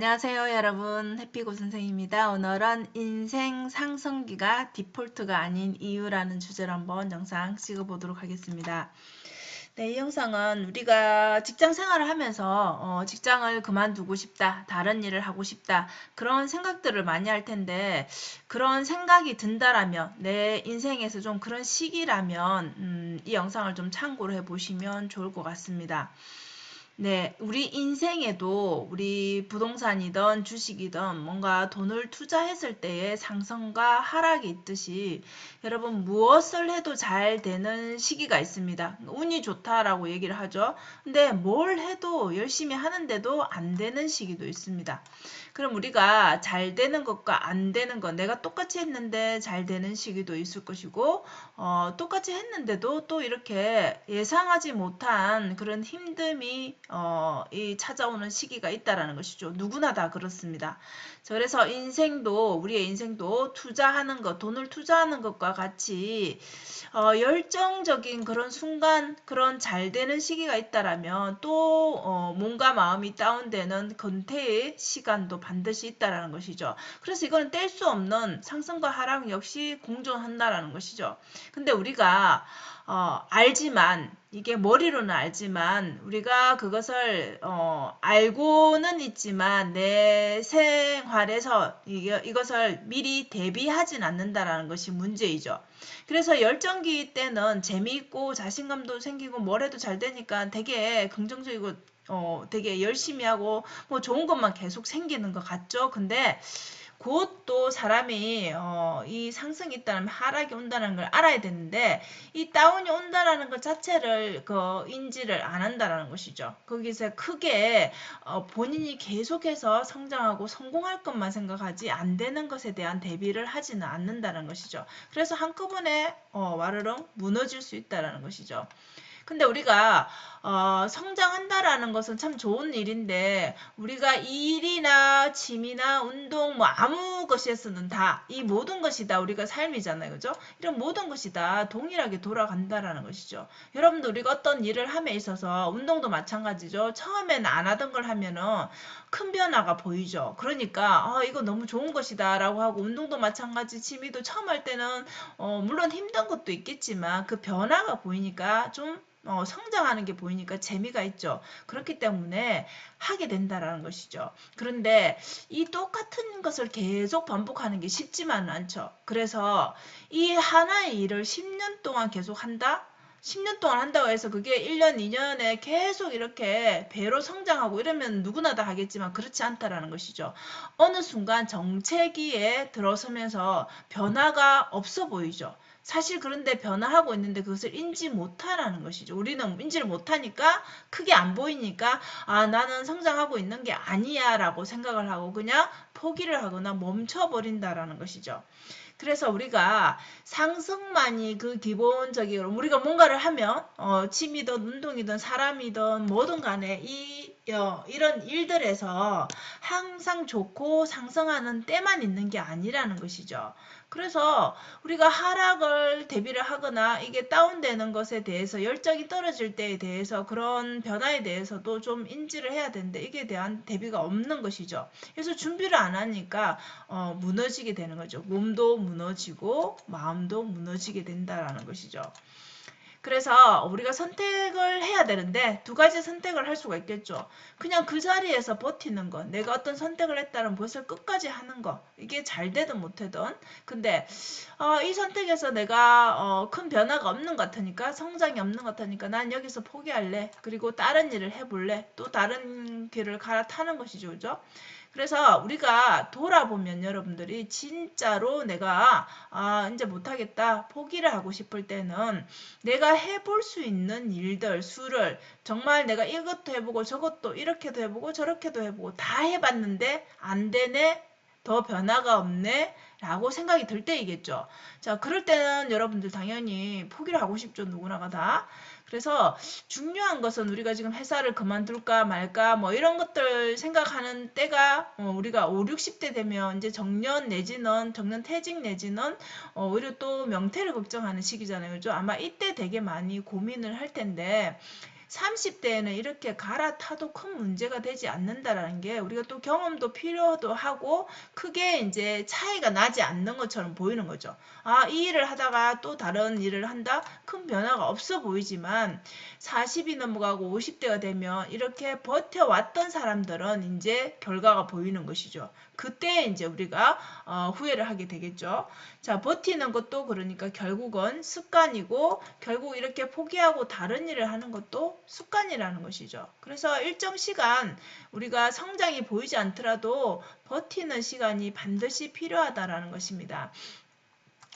안녕하세요 여러분, 해피고 선생입니다. 오늘은 인생 상승기가 디폴트가 아닌 이유라는 주제로 한번 영상 찍어보도록 하겠습니다. 네, 이 영상은 우리가 직장 생활을 하면서 직장을 그만두고 싶다, 다른 일을 하고 싶다, 그런 생각들을 많이 할 텐데, 그런 생각이 든다라면, 내 인생에서 좀 그런 시기라면 이 영상을 좀 참고를 해보시면 좋을 것 같습니다. 네, 우리 인생에도 우리 부동산이든 주식이든 뭔가 돈을 투자했을 때의 상승과 하락이 있듯이 여러분 무엇을 해도 잘 되는 시기가 있습니다. 운이 좋다라고 얘기를 하죠. 근데 뭘 해도 열심히 하는데도 안 되는 시기도 있습니다. 그럼 우리가 잘 되는 것과 안 되는 것, 내가 똑같이 했는데 잘 되는 시기도 있을 것이고, 똑같이 했는데도 또 이렇게 예상하지 못한 그런 힘듦이 이 찾아오는 시기가 있다라는 것이죠. 누구나 다 그렇습니다. 그래서 인생도 우리의 인생도 투자하는 것, 돈을 투자하는 것과 같이 열정적인 그런 순간, 그런 잘 되는 시기가 있다라면 또 몸과 마음이 다운되는 권태의 시간도 반드시 있다라는 것이죠. 그래서 이거는 뗄 수 없는 상승과 하락 역시 공존한다라는 것이죠. 근데 우리가 알지만 이게 머리로는 알지만 우리가 그것을 알고는 있지만 내 생활에서 이것을 미리 대비하진 않는다라는 것이 문제이죠. 그래서 열정기 때는 재미있고 자신감도 생기고 뭘 해도 잘 되니까 되게 긍정적이고 되게 열심히 하고 뭐 좋은 것만 계속 생기는 것 같죠. 근데 곧 또 사람이 이 상승이 있다면 하락이 온다는 걸 알아야 되는데 이 다운이 온다라는 것 자체를 인지를 안 한다라는 것이죠. 거기서 크게 본인이 계속해서 성장하고 성공할 것만 생각하지 안 되는 것에 대한 대비를 하지는 않는다는 것이죠. 그래서 한꺼번에 와르릉 무너질 수 있다라는 것이죠. 근데 우리가 성장한다라는 것은 참 좋은 일인데 우리가 일이나 취미나 운동 뭐 아무 것이었으는 다 이 모든 것이 다 우리가 삶이잖아요. 그죠? 이런 모든 것이 다 동일하게 돌아간다라는 것이죠. 여러분도 우리가 어떤 일을 함에 있어서 운동도 마찬가지죠. 처음에는 안 하던 걸 하면은 큰 변화가 보이죠. 그러니까 이거 너무 좋은 것이다 라고 하고 운동도 마찬가지 취미도 처음 할 때는 물론 힘든 것도 있겠지만 그 변화가 보이니까 좀 성장하는 게 보이니까 재미가 있죠. 그렇기 때문에 하게 된다라는 것이죠. 그런데 이 똑같은 것을 계속 반복하는 게 쉽지만은 않죠. 그래서 이 하나의 일을 10년 동안 계속 한다? 10년 동안 한다고 해서 그게 1년, 2년에 계속 이렇게 배로 성장하고 이러면 누구나 다 하겠지만 그렇지 않다라는 것이죠. 어느 순간 정체기에 들어서면서 변화가 없어 보이죠. 사실 그런데 변화하고 있는데 그것을 인지 못하라는 것이죠. 우리는 인지를 못하니까 크게 안 보이니까 나는 성장하고 있는 게 아니야 라고 생각을 하고 그냥 포기를 하거나 멈춰버린다라는 것이죠. 그래서 우리가 상승만이 그 기본적으로 우리가 뭔가를 하면 취미든 운동이든 사람이든 뭐든 간에 이런 일들에서 항상 좋고 상승하는 때만 있는 게 아니라는 것이죠. 그래서 우리가 하락을 대비를 하거나 이게 다운되는 것에 대해서 열정이 떨어질 때에 대해서 그런 변화에 대해서도 좀 인지를 해야 되는데 이게 대한 대비가 없는 것이죠. 그래서 준비를 안 하니까 무너지게 되는 거죠. 몸도 무너지고 마음도 무너지게 된다라는 것이죠. 그래서 우리가 선택을 해야 되는데 두 가지 선택을 할 수가 있겠죠. 그냥 그 자리에서 버티는 것. 내가 어떤 선택을 했다면 그것을 끝까지 하는 것. 이게 잘 되든 못되든. 근데 이 선택에서 내가 큰 변화가 없는 것 같으니까 성장이 없는 것 같으니까 난 여기서 포기할래. 그리고 다른 일을 해볼래. 또 다른 길을 갈아타는 것이죠. 그죠? 그래서 우리가 돌아보면 여러분들이 진짜로 내가 이제 못하겠다 포기를 하고 싶을 때는 내가 해볼 수 있는 일들 수를 정말 내가 이것도 해보고 저것도 이렇게도 해보고 저렇게도 해보고 다 해봤는데 안 되네 더 변화가 없네 라고 생각이 들 때이겠죠. 자, 그럴 때는 여러분들 당연히 포기를 하고 싶죠. 누구나가 다. 그래서 중요한 것은 우리가 지금 회사를 그만둘까 말까 뭐 이런 것들 생각하는 때가 우리가 5, 60대 되면 이제 정년 내지는 정년 퇴직 내지는 오히려 또 명퇴를 걱정하는 시기잖아요. 그죠? 아마 이때 되게 많이 고민을 할 텐데 30대에는 이렇게 갈아타도 큰 문제가 되지 않는다라는 게 우리가 또 경험도 필요도 하고 크게 이제 차이가 나지 않는 것처럼 보이는 거죠. 아, 이 일을 하다가 또 다른 일을 한다? 큰 변화가 없어 보이지만 40이 넘어가고 50대가 되면 이렇게 버텨왔던 사람들은 이제 결과가 보이는 것이죠. 그때 이제 우리가 후회를 하게 되겠죠. 자, 버티는 것도 그러니까 결국은 습관이고 결국 이렇게 포기하고 다른 일을 하는 것도 습관이라는 것이죠. 그래서 일정 시간 우리가 성장이 보이지 않더라도 버티는 시간이 반드시 필요하다라는 것입니다.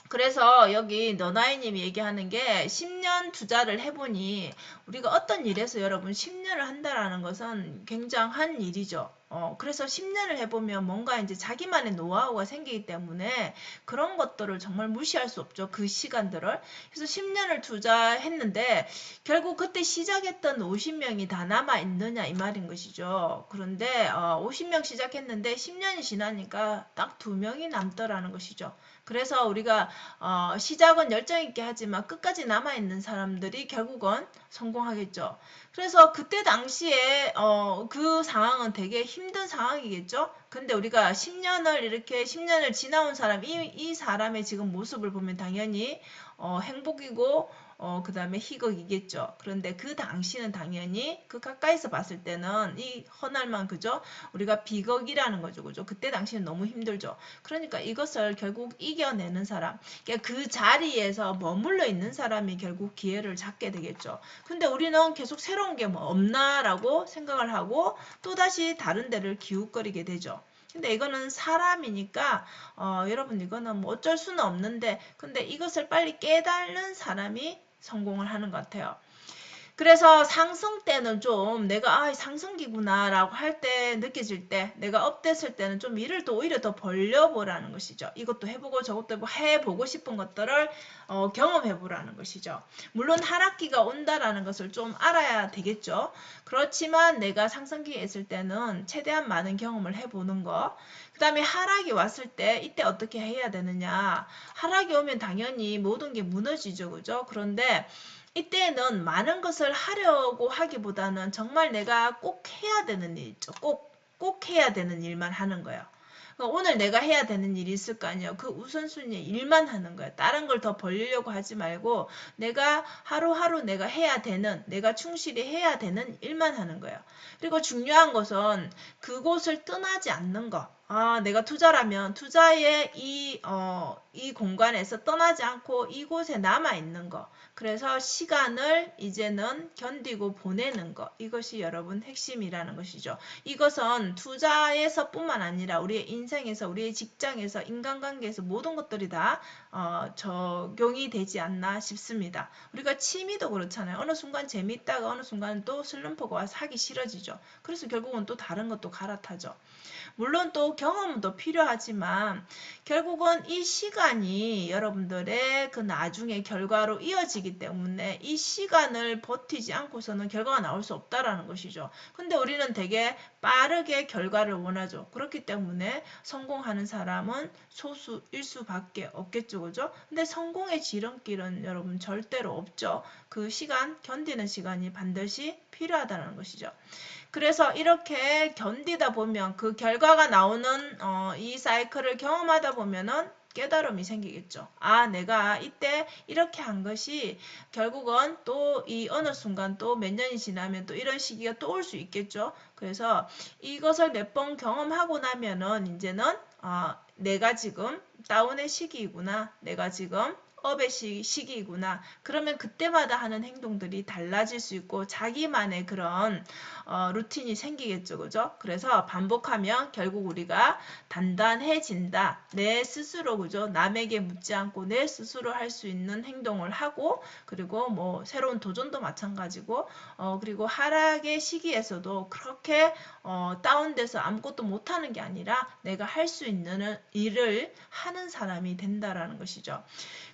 그래서 여기 너나이님이 얘기하는 게 10년 투자를 해보니 우리가 어떤 일에서 여러분 10년을 한다라는 것은 굉장한 일이죠. 그래서 10년을 해보면 뭔가 이제 자기만의 노하우가 생기기 때문에 그런 것들을 정말 무시할 수 없죠. 그 시간들을. 그래서 10년을 투자했는데 결국 그때 시작했던 50명이 다 남아있느냐 이 말인 것이죠. 그런데 50명 시작했는데 10년이 지나니까 딱 2명이 남더라는 것이죠. 그래서 우리가 시작은 열정 있게 하지만 끝까지 남아있는 사람들이 결국은 성공하겠죠. 그래서 그때 당시에 그 상황은 되게 힘든 상황이겠죠. 근데 우리가 10년을 지나온 사람, 이 사람의 지금 모습을 보면 당연히 행복이고 그 다음에 희극이겠죠. 그런데 그 당시는 당연히 그 가까이서 봤을 때는 이 헌할만 그죠? 우리가 비극이라는 거죠. 그죠? 그때 당시는 너무 힘들죠. 그러니까 이것을 결국 이겨내는 사람, 그러니까 그 자리에서 머물러 있는 사람이 결국 기회를 잡게 되겠죠. 근데 우리는 계속 새로운 게 뭐 없나라고 생각을 하고 또다시 다른 데를 기웃거리게 되죠. 근데 이거는 사람이니까 여러분 이거는 뭐 어쩔 수는 없는데 근데 이것을 빨리 깨달는 사람이 성공을 하는 것 같아요. 그래서 상승 때는 좀 내가 상승기구나 라고 할 때 느껴질 때 내가 업됐을 때는 좀 일을 또 오히려 더 벌려보라는 것이죠. 이것도 해보고 저것도 해보고 싶은 것들을 경험해보라는 것이죠. 물론 하락기가 온다라는 것을 좀 알아야 되겠죠. 그렇지만 내가 상승기에 있을 때는 최대한 많은 경험을 해보는 거. 그 다음에 하락이 왔을 때 이때 어떻게 해야 되느냐. 하락이 오면 당연히 모든 게 무너지죠. 그죠? 그런데 이때는 많은 것을 하려고 하기보다는 정말 내가 꼭 해야 되는 일 있죠. 꼭 해야 되는 일만 하는 거예요. 오늘 내가 해야 되는 일이 있을 거 아니에요. 그 우선순위의 일만 하는 거예요. 다른 걸 더 벌리려고 하지 말고 내가 하루하루 내가 해야 되는, 내가 충실히 해야 되는 일만 하는 거예요. 그리고 중요한 것은 그곳을 떠나지 않는 거. 내가 투자라면 투자의 이 공간에서 떠나지 않고 이곳에 남아있는 거. 그래서 시간을 이제는 견디고 보내는 것. 이것이 여러분 핵심이라는 것이죠. 이것은 투자에서 뿐만 아니라 우리의 인생에서, 우리의 직장에서, 인간관계에서 모든 것들이 다 적용이 되지 않나 싶습니다. 우리가 취미도 그렇잖아요. 어느 순간 재미있다가 어느 순간 또 슬럼프가 와서 하기 싫어지죠. 그래서 결국은 또 다른 것도 갈아타죠. 물론 또 경험도 필요하지만 결국은 이 시간이 여러분들의 그 나중에 결과로 이어지기 때문에 이 시간을 버티지 않고서는 결과가 나올 수 없다라는 것이죠. 근데 우리는 되게 빠르게 결과를 원하죠. 그렇기 때문에 성공하는 사람은 소수일 수밖에 없겠죠. 그죠? 근데 성공의 지름길은 여러분 절대로 없죠. 그 시간, 견디는 시간이 반드시 필요하다는 것이죠. 그래서 이렇게 견디다 보면 그 결과가 나오는 이 사이클을 경험하다 보면은 깨달음이 생기겠죠. 내가 이때 이렇게 한 것이 결국은 또 이 어느 순간 또 몇 년이 지나면 또 이런 시기가 또 올 수 있겠죠. 그래서 이것을 몇 번 경험하고 나면은 이제는 내가 지금 다운의 시기이구나. 내가 지금 업의 시기이구나. 그러면 그때마다 하는 행동들이 달라질 수 있고 자기만의 그런 루틴이 생기겠죠. 그죠? 그래서 반복하면 결국 우리가 단단해진다. 내 스스로 그죠? 남에게 묻지 않고 내 스스로 할 수 있는 행동을 하고 그리고 뭐 새로운 도전도 마찬가지고 그리고 하락의 시기에서도 그렇게 다운돼서 아무것도 못하는 게 아니라 내가 할 수 있는 일을 하는 사람이 된다라는 것이죠.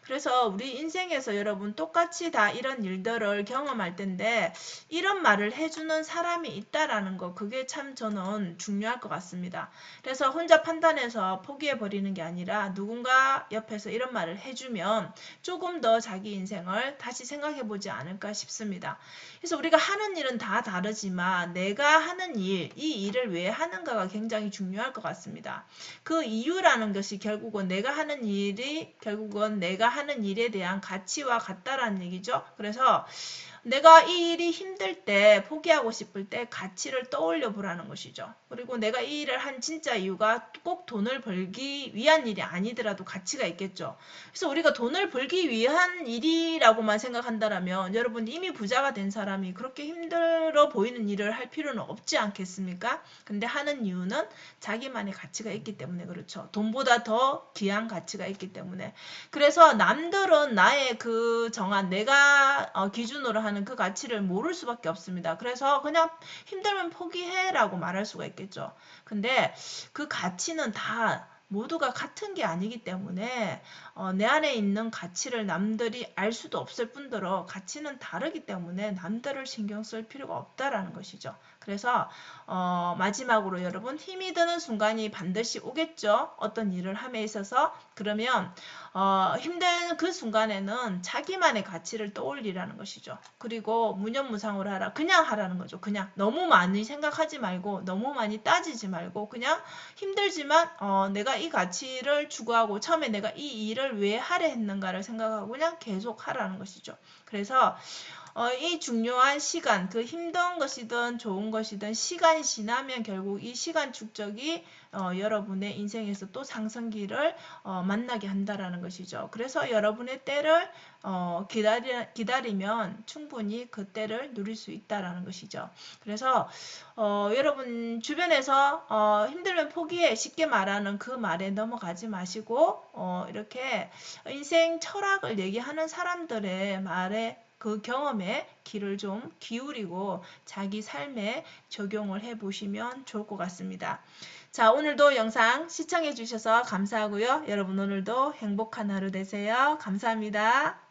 그래서 그래서 우리 인생에서 여러분 똑같이 다 이런 일들을 경험할 텐데 이런 말을 해주는 사람이 있다라는 거 그게 참 저는 중요할 것 같습니다. 그래서 혼자 판단해서 포기해버리는 게 아니라 누군가 옆에서 이런 말을 해주면 조금 더 자기 인생을 다시 생각해보지 않을까 싶습니다. 그래서 우리가 하는 일은 다 다르지만 내가 하는 일, 이 일을 왜 하는가가 굉장히 중요할 것 같습니다. 그 이유라는 것이 결국은 내가 하는 일이 결국은 내가 하는 일에 대한 가치와 같다라는 얘기죠. 그래서 내가 이 일이 힘들 때 포기하고 싶을 때 가치를 떠올려 보라는 것이죠. 그리고 내가 이 일을 한 진짜 이유가 꼭 돈을 벌기 위한 일이 아니더라도 가치가 있겠죠. 그래서 우리가 돈을 벌기 위한 일이라고만 생각한다면 여러분 이미 부자가 된 사람이 그렇게 힘들어 보이는 일을 할 필요는 없지 않겠습니까? 근데 하는 이유는 자기만의 가치가 있기 때문에 그렇죠. 돈보다 더 귀한 가치가 있기 때문에. 그래서 남들은 나의 그 정한 내가 기준으로 하는 그 가치를 모를 수밖에 없습니다. 그래서 그냥 힘들면 포기해라고 말할 수가 있겠죠. 근데 그 가치는 다 모두가 같은 게 아니기 때문에 내 안에 있는 가치를 남들이 알 수도 없을 뿐더러 가치는 다르기 때문에 남들을 신경 쓸 필요가 없다라는 것이죠. 그래서 마지막으로 여러분 힘이 드는 순간이 반드시 오겠죠. 어떤 일을 함에 있어서. 그러면 힘든 그 순간에는 자기만의 가치를 떠올리라는 것이죠. 그리고 무념무상으로 하라. 그냥 하라는 거죠. 그냥 너무 많이 생각하지 말고 너무 많이 따지지 말고 그냥 힘들지만 내가 이 가치를 추구하고 처음에 내가 이 일을 왜 하려 했는가를 생각하고 그냥 계속 하라는 것이죠. 그래서 이 중요한 시간, 그 힘든 것이든 좋은 것이든 시간이 지나면 결국 이 시간 축적이 여러분의 인생에서 또 상승기를 만나게 한다라는 것이죠. 그래서 여러분의 때를 기다리면 충분히 그 때를 누릴 수 있다라는 것이죠. 그래서 여러분 주변에서 힘들면 포기해 쉽게 말하는 그 말에 넘어가지 마시고 이렇게 인생 철학을 얘기하는 사람들의 말에 그 경험에 귀를 좀 기울이고 자기 삶에 적용을 해보시면 좋을 것 같습니다. 자, 오늘도 영상 시청해 주셔서 감사하고요. 여러분 오늘도 행복한 하루 되세요. 감사합니다.